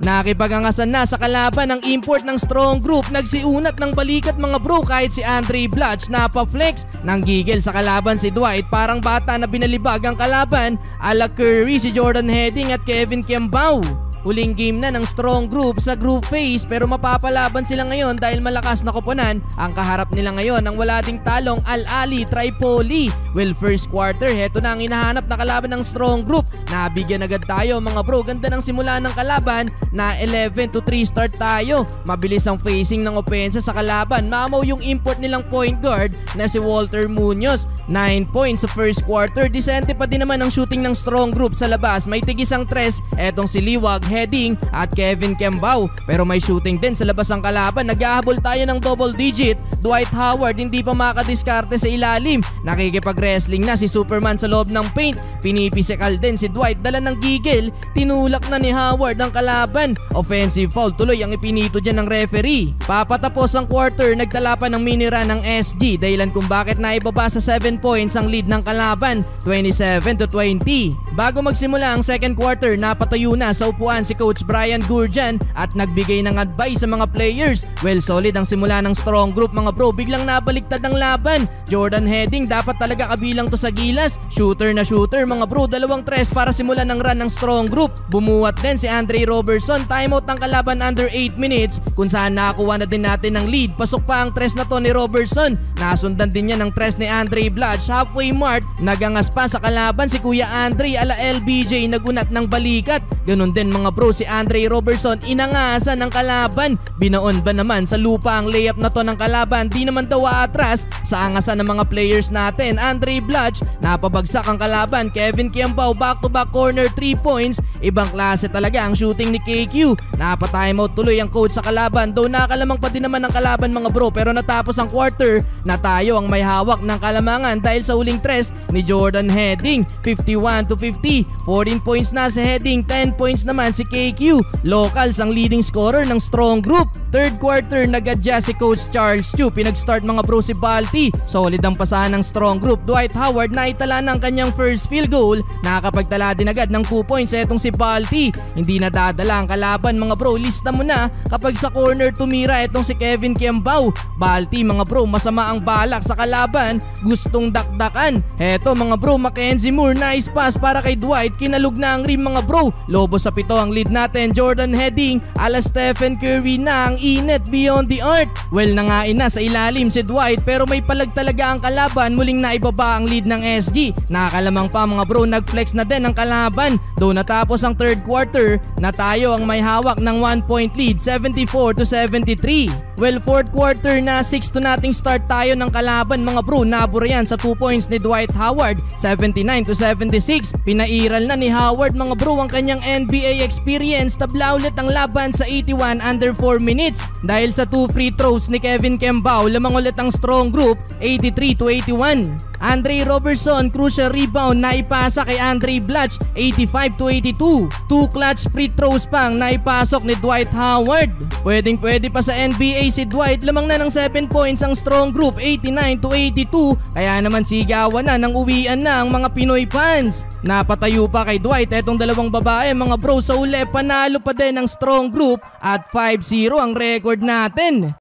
Nakipagangasan na sa kalaban ng import ng strong group, nagsiunat ng balikat mga bro kahit si Andre Blatch napaflex. Nang gigil sa kalaban si Dwight, parang bata na binalibag ang kalaban ala Curry si Jordan Heading at Kevin Kembao. Huling game na ng strong group sa group phase pero mapapalaban sila ngayon dahil malakas na koponan ang kaharap nila ngayon ang wala ding talong Al Ahly Tripoli. Well, first quarter, heto na ang hinahanap na kalaban ng strong group. Nabigyan agad tayo mga bro, ganda ng simula ng kalaban na 11-3 start tayo. Mabilis ang facing ng opensa sa kalaban. Mamaw yung import nilang point guard na si Walter Munoz. 9 points sa first quarter. Disente pa din naman ang shooting ng strong group sa labas. May tigis ang tres, etong si Liwag, Heading at Kevin Kembao. Pero may shooting din sa labas ang kalaban. Naghahabol tayo ng double digit. Dwight Howard hindi pa makadiskarte sa ilalim. Nakikipag-wrestling na si Superman sa loob ng paint. Pinipisikal din si Dwight, dala ng gigil. Tinulak na ni Howard ang kalaban. Offensive foul tuloy ang ipinito dyan ng referee. Papatapos ang quarter, nagtala pa ng mini run ng SG. Dahilan kung bakit naibaba sa 7 points ang lead ng kalaban, 27-20. Bago magsimula ang second quarter, napatayo na sa upuan si Coach Brian Gurjan at nagbigay ng advice sa mga players. Well, solid ang simula ng strong group mga bro. Biglang nabaliktad ang laban. Jordan Heading dapat talaga kabilang to sa gilas. Shooter na shooter mga bro. 2 tres para simulan ng run ng strong group. Bumuwat din si Andre Robertson. Timeout ng kalaban under 8 minutes kung saan nakakuha na din natin ng lead. Pasok pa ang tres na to ni Robertson. Nasundan din niya ng tres ni Andre Blatch. Halfway mark, nagangas pa sa kalaban si Kuya Andre ala LBJ, nagunat ng balikat. Ganun din mga bro si Andre Robertson, inangasan ng kalaban. Binaon ba naman sa lupa ang layup na to ng kalaban? Di naman daw atras sa angasan ng mga players natin. Andre Blatch, napabagsak ang kalaban. Kevin Kembao, back to back corner 3 points. Ibang klase talaga ang shooting ni KQ. Napatimeout tuloy ang coach sa kalaban. Though nakalamang pa din naman ang kalaban mga bro, pero natapos ang quarter na tayo ang may hawak ng kalamangan dahil sa huling tres ni Jordan Heading. 51-50, 14 points na si Heading, 10 points naman si KQ. Locals ang leading scorer ng strong group. Third quarter, nag-adjust si Coach Charles Chu. Pinag-start mga bro si Balti. Solid ang pasahan ng strong group. Dwight Howard naitala ng kanyang first field goal. Nakakapagtala din agad ng 2 points etong si Balti. Hindi na dadala ang kalaban mga bro. Lista mo na kapag sa corner tumira etong si Kevin Kembao. Balti mga bro, masama ang balak sa kalaban. Gustong dakdakan. Heto mga bro, Mackenzie Moore, nice pass para kay Dwight. Kinalug na ang rim mga bro. Lobo sa 7 ang lead natin. Jordan Heading ala Stephen Curry na ang init beyond the arc. Well, nangain na sa ilalim si Dwight pero may palag talaga ang kalaban. Muling naibaba ang lead ng SG. Nakalamang pa mga bro, nagflex na din ang kalaban. Doon natapos ang third quarter na tayo ang may hawak ng 1 point lead, 74-73. Well, fourth quarter na 6 to nating start tayo ng kalaban mga bro. Nabura yan sa 2 points ni Dwight Howard, 79-76. Pinairal na ni Howard mga bro ang kanyang NBA experience. Tabla ulit ang laban sa 81 under 4 minutes. Dahil sa 2 free throws ni Kevin Kembao, lamang ulit ang strong group, 83-81. Andre Robertson, crucial rebound, naipasa kay Andre Blatch, 85-82. 2 clutch free throws pang naipasok ni Dwight Howard. Pwedeng pwede pa sa NBA si Dwight, lamang na ng 7 points ang strong group, 89-82. Kaya naman sigawan na ng uwian na ang mga Pinoy fans. Napatayo pa kay Dwight etong dalawang babae mga bro. Sa uli, panalo pa din ang strong group at 5-0 ang record natin.